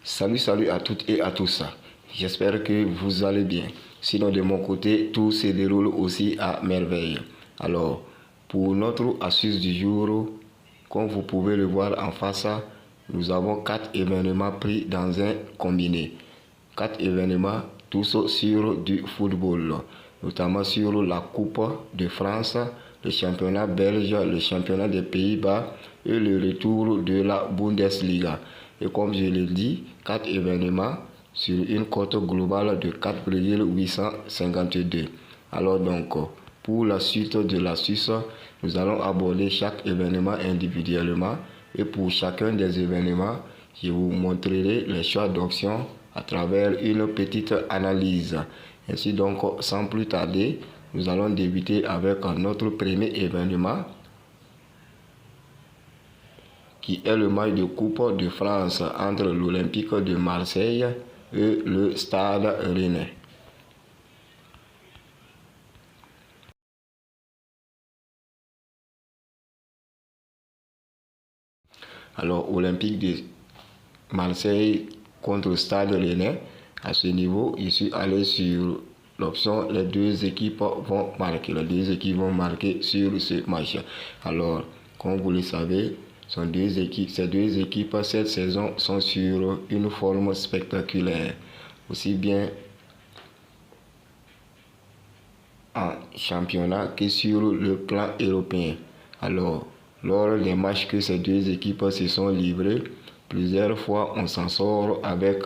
Salut à toutes et à tous. J'espère que vous allez bien. Sinon, de mon côté, tout se déroule aussi à merveille. Alors, pour notre astuce du jour, comme vous pouvez le voir en face, nous avons 4 événements pris dans un combiné. 4 événements, tous sur du football, notamment sur la Coupe de France, le championnat belge, le championnat des Pays-Bas et le retour de la Bundesliga. Et comme je l'ai dit, 4 événements sur une cote globale de 4,852. Alors donc, pour la suite de l'astuce, nous allons aborder chaque événement individuellement et pour chacun des événements, je vous montrerai les choix d'options à travers une petite analyse. Ainsi donc, sans plus tarder, nous allons débuter avec notre premier événement qui est le match de Coupe de France entre l'Olympique de Marseille et le Stade Rennais. Alors, Olympique de Marseille contre le Stade Rennais. À ce niveau, je suis allé sur l'option les deux équipes vont marquer. Les deux équipes vont marquer sur ce match. Alors, comme vous le savez, ces deux équipes cette saison sont sur une forme spectaculaire. Aussi bien en championnat que sur le plan européen. Alors, lors des matchs que ces deux équipes se sont livrés, plusieurs fois on s'en sort avec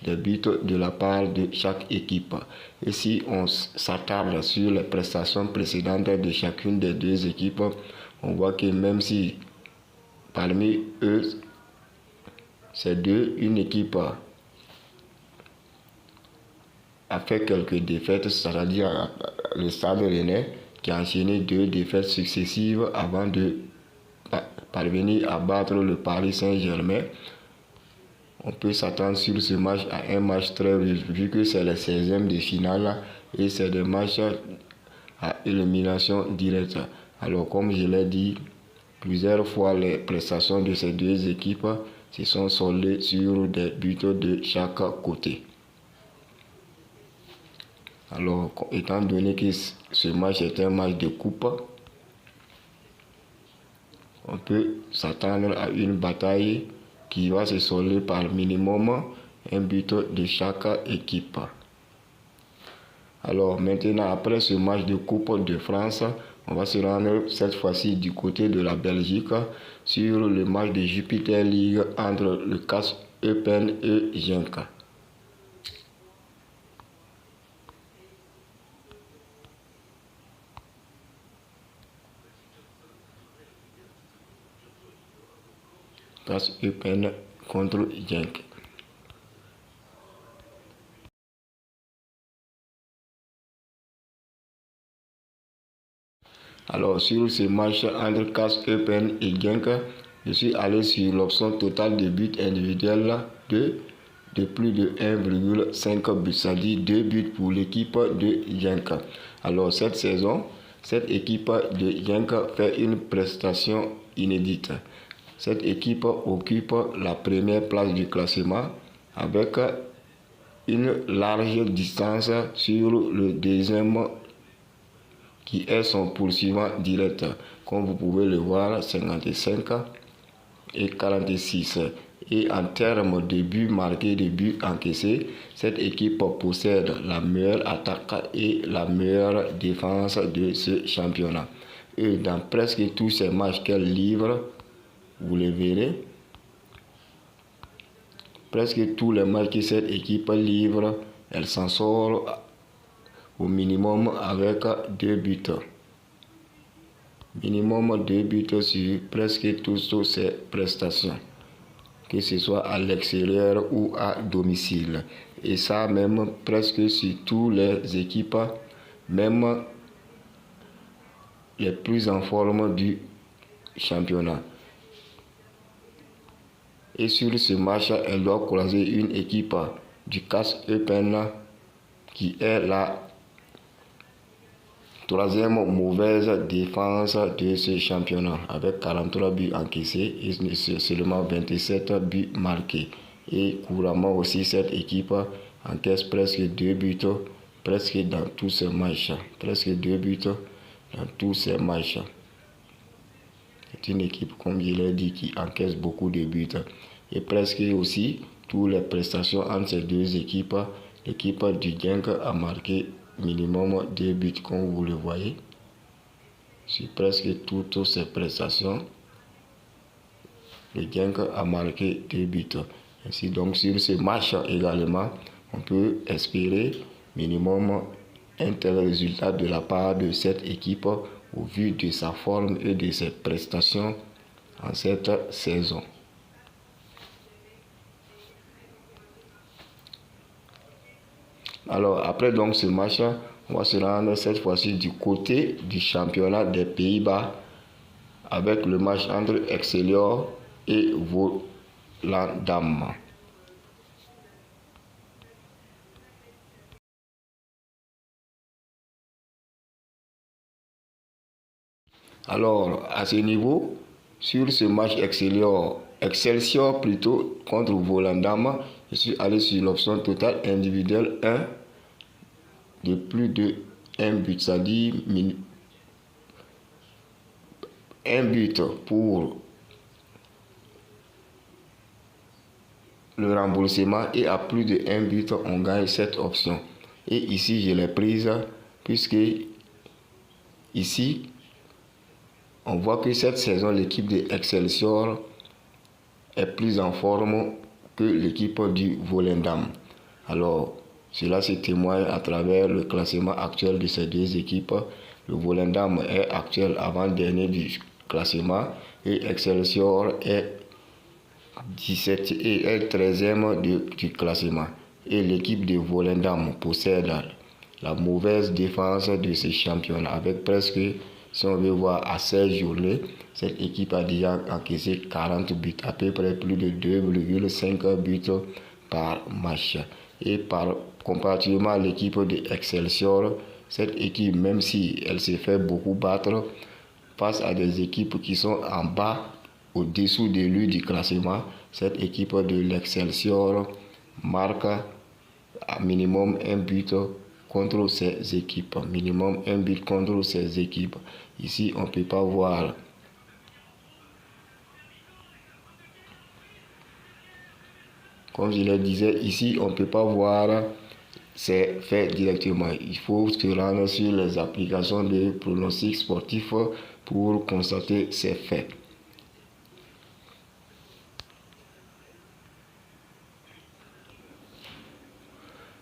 des buts de la part de chaque équipe. Et si on s'attarde sur les prestations précédentes de chacune des deux équipes, on voit que même si parmi eux, ces deux, une équipe a fait quelques défaites, c'est-à-dire le Stade Rennais qui a enchaîné 2 défaites successives avant de parvenir à battre le Paris Saint-Germain. On peut s'attendre sur ce match à un match très vu que c'est le 16e de finale et c'est des matchs à élimination directe. Alors comme je l'ai dit, plusieurs fois les prestations de ces deux équipes se sont soldées sur des buts de chaque côté. Alors, étant donné que ce match est un match de coupe, on peut s'attendre à une bataille qui va se solder par minimum un but de chaque équipe. Alors maintenant, après ce match de Coupe de France, on va se rendre cette fois-ci du côté de la Belgique sur le match de Jupiter League entre le CAS Eupen et Genk. CAS Eupen contre Genk. Alors sur ce match entre CAS Eupen et Genk, je suis allé sur l'option totale de buts individuels de plus de 1,5 buts, c'est-à-dire 2 buts pour l'équipe de Genk. Alors cette saison, cette équipe de Genk fait une prestation inédite. Cette équipe occupe la première place du classement avec une large distance sur le deuxième qui est son poursuivant direct. Comme vous pouvez le voir, 55 et 46. Et en termes de buts marqués, de buts encaissés, cette équipe possède la meilleure attaque et la meilleure défense de ce championnat. Et dans presque tous ces matchs qu'elle livre, vous le verrez, presque tous les matchs que cette équipe livre, elle s'en sort au minimum avec 2 buts. Minimum 2 buts sur presque toutes ces prestations, que ce soit à l'extérieur ou à domicile. Et ça même presque sur toutes les équipes, même les plus en forme du championnat. Et sur ce match, elle doit croiser une équipe du CAS Eupen qui est la troisième mauvaise défense de ce championnat avec 43 buts encaissés et seulement 27 buts marqués. Et couramment aussi, cette équipe encaisse presque 2 buts presque dans tous ces matchs. Presque 2 buts dans tous ces matchs. C'est une équipe, comme je l'ai dit, qui encaisse beaucoup de buts. Et presque aussi, toutes les prestations entre ces deux équipes, l'équipe du Genk a marqué minimum 2 buts, comme vous le voyez. Sur presque toutes ces prestations, le Genk a marqué 2 buts. Ainsi donc, sur ce match également, on peut espérer minimum un tel résultat de la part de cette équipe au vu de sa forme et de ses prestations en cette saison. Alors, après donc ce match, on va se rendre cette fois-ci du côté du championnat des Pays-Bas avec le match entre Excelsior et Volendam. Alors, à ce niveau, sur ce match Excelsior plutôt contre Volendam, je suis allé sur l'option totale individuelle 1 de plus de 1 but, c'est-à-dire 1 but pour le remboursement et à plus de 1 but, on gagne cette option. Et ici, je l'ai prise puisque ici, on voit que cette saison, l'équipe de Excelsior est plus en forme que l'équipe du Volendam. Alors, cela se témoigne à travers le classement actuel de ces deux équipes. Le Volendam est actuel avant-dernier du classement et Excelsior est 17 et est 13e du classement. Et l'équipe de Volendam possède la mauvaise défense de ce championnat avec presque, si on veut voir, à 16 journées, cette équipe a déjà encaissé 40 buts, à peu près plus de 2,5 buts par match. Et comparativement à l'équipe de Excelsior, cette équipe, même si elle s'est fait beaucoup battre face à des équipes qui sont en bas, au-dessous de lui du classement, cette équipe de l'Excelsior marque à minimum 1 but contre ces équipes. Minimum 1 but contre ces équipes. Ici, on ne peut pas voir. Comme je le disais, ici, on ne peut pas voir ces faits directement. Il faut se rendre sur les applications de pronostics sportifs pour constater ces faits.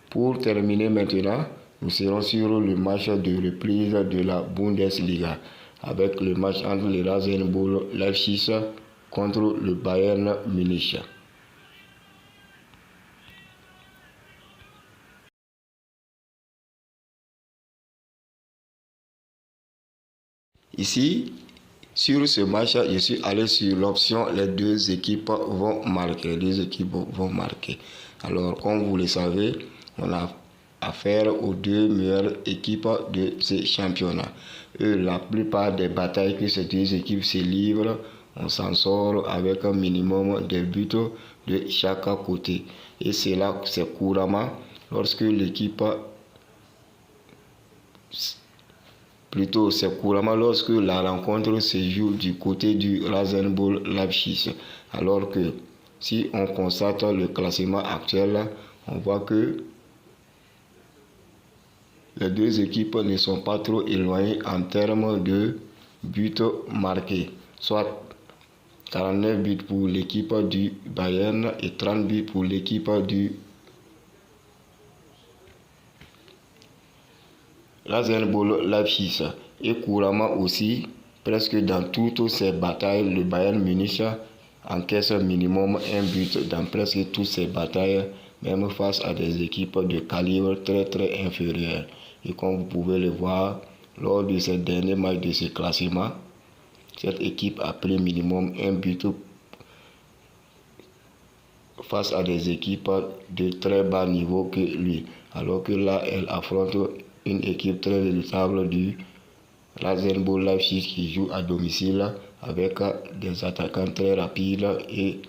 Pour terminer maintenant, nous serons sur le match de reprise de la Bundesliga avec le match entre le Rasenball Leipzig contre le Bayern Munich. Ici, sur ce match, je suis allé sur l'option les deux équipes vont marquer. Les équipes vont marquer. Alors, comme vous le savez, on a affaire aux deux meilleures équipes de ce championnat. La plupart des batailles que ces deux équipes se livrent, on s'en sort avec un minimum de buts de chaque côté. Et c'est là, c'est couramment lorsque l'équipe c'est couramment lorsque la rencontre se joue du côté du Rasenball Leipzig. Alors que si on constate le classement actuel, on voit que les deux équipes ne sont pas trop éloignées en termes de buts marqués. Soit 49 buts pour l'équipe du Bayern et 30 buts pour l'équipe du Rasenball Leipzig. Et couramment aussi, presque dans toutes ces batailles, le Bayern Munich encaisse minimum 1 but dans presque toutes ces batailles, même face à des équipes de calibre très inférieur. Et comme vous pouvez le voir, lors de ces derniers matchs de ce classement, cette équipe a pris minimum 1 but face à des équipes de très bas niveau que lui. Alors que là, elle affronte une équipe très redoutable du Rasenball Leipzig qui joue à domicile avec des attaquants très rapides et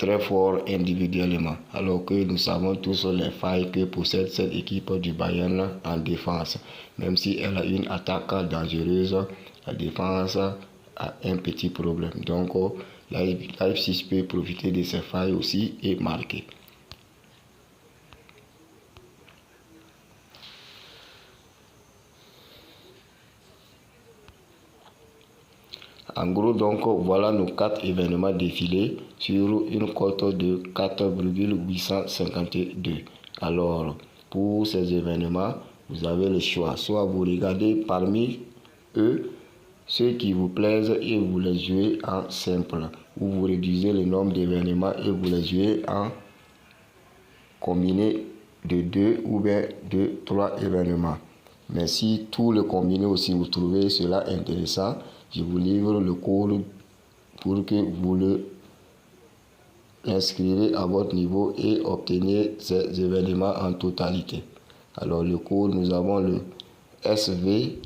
très fort individuellement, alors que nous savons tous les failles que possède cette équipe du Bayern en défense. Même si elle a une attaque dangereuse, la défense a un petit problème. Donc, Leipzig peut profiter de ces failles aussi et marquer. En gros, donc, voilà nos 4 événements défilés sur une cote de 4,852. Alors, pour ces événements, vous avez le choix. Soit vous regardez parmi eux ceux qui vous plaisent et vous les jouez en simple. Ou vous réduisez le nombre d'événements et vous les jouez en combiné de 2 ou bien de 3 événements. Mais si tout le combiné aussi vous trouvez cela intéressant, je vous livre le code pour que vous le inscrivez à votre niveau et obteniez ces événements en totalité. Alors le code, nous avons le SVKAS.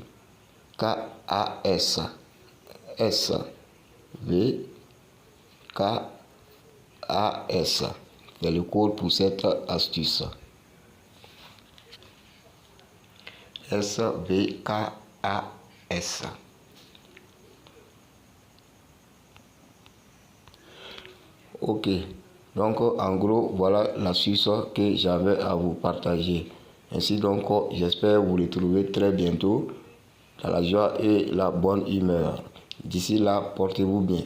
SVKAS. C'est le code pour cette astuce. SVKAS. Ok, donc en gros, voilà l'astuce que j'avais à vous partager. Ainsi donc, j'espère vous retrouver très bientôt dans la joie et la bonne humeur. D'ici là, portez-vous bien.